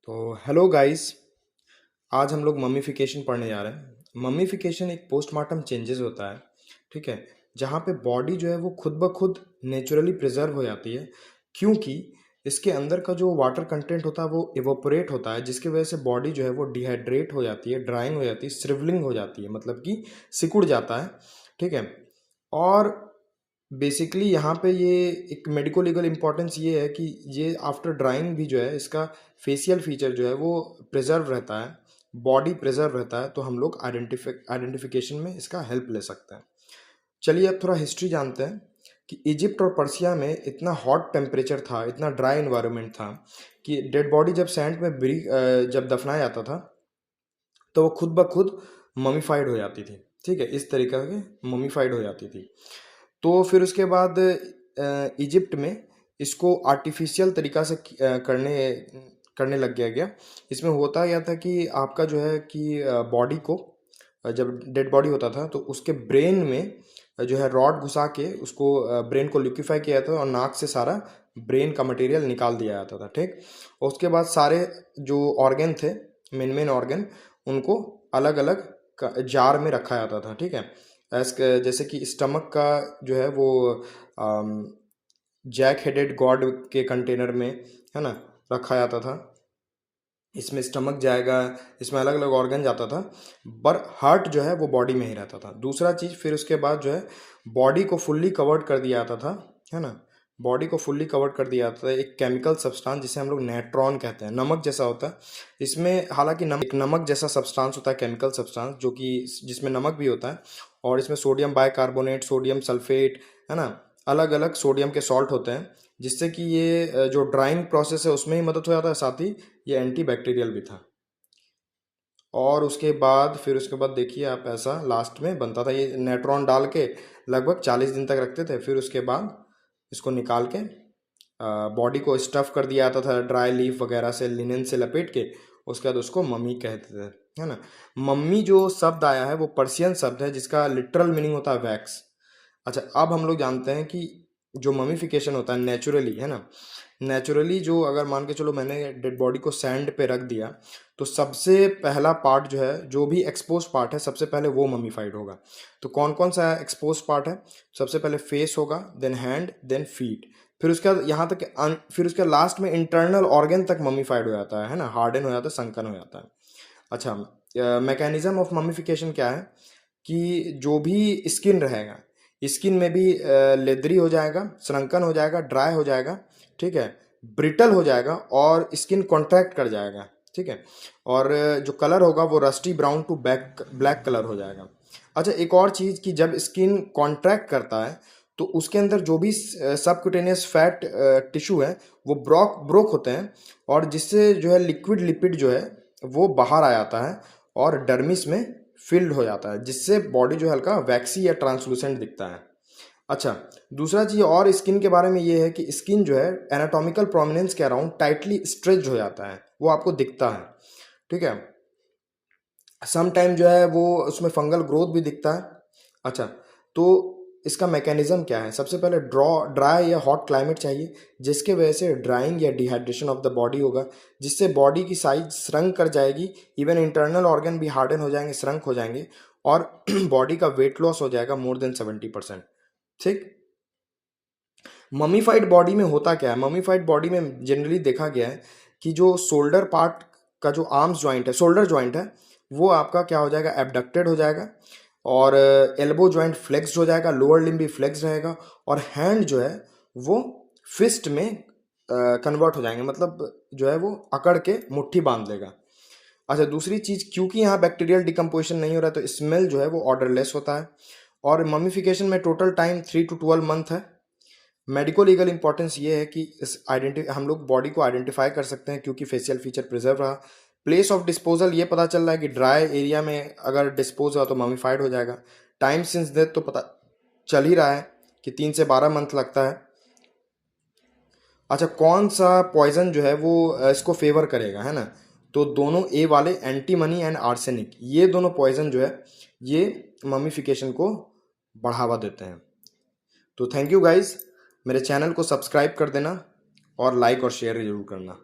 तो hello guys. आज हम लोग ममीफिकेशन पढ़ने जा रहे हैं। ममीफिकेशन एक पोस्टमार्टम चेंजेस होता है, ठीक है, जहाँ पे बॉडी जो है वो खुद ब खुद नेचुरली प्रिजर्व हो जाती है, क्योंकि इसके अंदर का जो वाटर कंटेंट होता है वो इवोपोरेट होता है, जिसकी वजह से बॉडी जो है वो डिहाइड्रेट हो जाती है, ड्राइंग हो जाती है, श्रिवलिंग हो जाती है, मतलब कि सिकुड़ जाता है, ठीक है। और बेसिकली यहाँ पे ये एक मेडिको लीगल इम्पोर्टेंस ये है कि ये आफ्टर ड्राइंग भी जो है इसका फेशियल फीचर जो है वो प्रिजर्व रहता है, बॉडी प्रिजर्व रहता है, तो हम लोग आइडेंटिफिकेशन में इसका हेल्प ले सकते हैं। चलिए अब थोड़ा हिस्ट्री जानते हैं कि इजिप्ट और पर्सिया में इतना हॉट टेम्परेचर था, इतना ड्राई इन्वायरमेंट था कि डेड बॉडी जब सैंड में जब दफनाया जाता था तो वो खुद ब खुद ममीफाइड हो जाती थी, ठीक है, इस तरीके के ममीफाइड हो जाती थी। तो फिर उसके बाद इजिप्ट में इसको आर्टिफिशियल तरीका से करने करने लग गया। इसमें होता क्या था कि आपका जो है कि बॉडी को जब डेड बॉडी होता था तो उसके ब्रेन में जो है रॉड घुसा के उसको ब्रेन को लिक्विफाई किया जाता था और नाक से सारा ब्रेन का मटेरियल निकाल दिया जाता था, ठीक। और उसके बाद सारे जो ऑर्गन थे, मेन मेन ऑर्गन, उनको अलग अलग जार में रखा जाता था, ठीक है। जैसे कि स्टमक का जो है वो जैक हेडेड गॉड के कंटेनर में, है ना, रखा जाता था। इसमें स्टमक जाएगा, इसमें अलग अलग ऑर्गन जाता था, पर हार्ट जो है वो बॉडी में ही रहता था। दूसरा चीज़, फिर उसके बाद जो है बॉडी को फुल्ली कवर्ड कर दिया जाता था, है ना, बॉडी को फुल्ली कवर्ड कर दिया जाता था एक केमिकल सब्सटेंस जिसे हम लोग नेट्रॉन कहते हैं, नमक जैसा होता है। इसमें हालांकि एक नमक जैसा सब्सटेंस होता है, केमिकल सब्सटेंस, जो कि जिसमें नमक भी होता है, और इसमें सोडियम बाइकार्बोनेट, सोडियम सल्फेट, है ना, अलग अलग सोडियम के सॉल्ट होते हैं, जिससे कि ये जो ड्राइंग प्रोसेस है उसमें ही मदद हो जाता है, साथ ही ये एंटी बैक्टीरियल भी था। और उसके बाद फिर उसके बाद देखिए आप, ऐसा लास्ट में बनता था, ये नेट्रॉन डाल के लगभग 40 दिन तक रखते थे। फिर उसके बाद इसको निकाल के बॉडी को स्टफ कर दिया जाता था ड्राई लीफ वगैरह से, लिनन से लपेट के। उसके बाद उसको मम्मी कहते थे, है ना। मम्मी जो शब्द आया है वो पर्शियन शब्द है जिसका लिटरल मीनिंग होता है वैक्स। अच्छा, अब हम लोग जानते हैं कि जो ममीफिकेशन होता है नेचुरली, है ना, नेचुरली जो, अगर मान के चलो मैंने डेड बॉडी को सैंड पे रख दिया, तो सबसे पहला पार्ट जो है, जो भी एक्सपोज पार्ट है, सबसे पहले वो ममीफाइड होगा। तो कौन कौन सा एक्सपोज पार्ट है? सबसे पहले फेस होगा, देन हैंड, देन फीट, फिर उसके बाद यहाँ तक फिर उसके लास्ट में इंटरनल ऑर्गन तक ममीफाइड हो जाता है ना, हार्डन हो जाता है, संकन हो जाता है। अच्छा, मैकेनिज्म ऑफ ममीफिकेशन क्या है कि जो भी स्किन रहेगा, स्किन में भी लेदरी हो जाएगा, श्रंकन हो जाएगा, ड्राई हो जाएगा, ठीक है, ब्रिटल हो जाएगा, और स्किन कॉन्ट्रैक्ट कर जाएगा, ठीक है। और जो कलर होगा वो rusty brown to black colour हो जाएगा। अच्छा, एक और चीज़ कि जब स्किन कॉन्ट्रैक्ट करता है तो उसके अंदर जो भी सबक्यूटेनियस फैट टिश्यू है वो ब्रोक होते हैं, और जिससे जो है लिक्विड लिपिड जो है वो बाहर आ जाता है और डर्मिस में फिल्ड हो जाता है, जिससे बॉडी जो हल्का वैक्सी या ट्रांसलूसेंट दिखता है। अच्छा, दूसरा चीज़ और स्किन के बारे में ये है कि स्किन जो है एनाटॉमिकल प्रोमिनेंस के अराउंड टाइटली स्ट्रेच्ड हो जाता है, वो आपको दिखता है, ठीक है। सम टाइम जो है वो उसमें फंगल ग्रोथ भी दिखता है। अच्छा, तो इसका मैकेनिज्म क्या है? सबसे पहले ड्राई या हॉट क्लाइमेट चाहिए, जिसके वजह से ड्राइंग या डिहाइड्रेशन ऑफ द बॉडी होगा, जिससे बॉडी की साइज श्रंक कर जाएगी, इवन इंटरनल ऑर्गन भी हार्डन हो जाएंगे, श्रंक हो जाएंगे, और बॉडी का वेट लॉस हो जाएगा मोर देन 70%, ठीक। ममीफाइड बॉडी में होता क्या है? ममीफाइड बॉडी में जनरली देखा गया है कि जो शोल्डर पार्ट का जो आर्म्स जॉइंट है, शोल्डर जॉइंट है, वो आपका क्या हो जाएगा, एबडक्टेड हो जाएगा, और एल्बो जॉइंट फ्लेक्स्ड हो जाएगा, लोअर लिम्ब भी फ्लेक्स्ड रहेगा, और हैंड जो है वो फिस्ट में कन्वर्ट हो जाएंगे, मतलब जो है वो अकड़ के मुट्ठी बांध लेगा। अच्छा, दूसरी चीज़, क्योंकि यहाँ बैक्टीरियल डिकम्पोजिशन नहीं हो रहा है तो स्मेल जो है वो ऑर्डरलेस होता है, और ममीफिकेशन में टोटल टाइम 3 to 12 मंथ है। मेडिको लीगल इंपॉर्टेंस ये है कि हम लोग बॉडी को आइडेंटिफाई कर सकते हैं क्योंकि फेशियल फीचर प्रिजर्व रहा। प्लेस ऑफ डिस्पोजल ये पता चल रहा है कि ड्राई एरिया में अगर डिस्पोज हुआ तो ममीफाइड हो जाएगा। टाइम सिंस डेथ तो पता चल ही रहा है कि 3 से 12 मंथ लगता है। अच्छा, कौन सा पॉइजन जो है वो इसको फेवर करेगा, है ना, तो दोनों ए वाले, एंटीमनी एंड आर्सेनिक, ये दोनों पॉइजन जो है ये ममीफिकेशन को बढ़ावा देते हैं। तो थैंक यू गाइस, मेरे चैनल को सब्सक्राइब कर देना और लाइक और शेयर जरूर करना।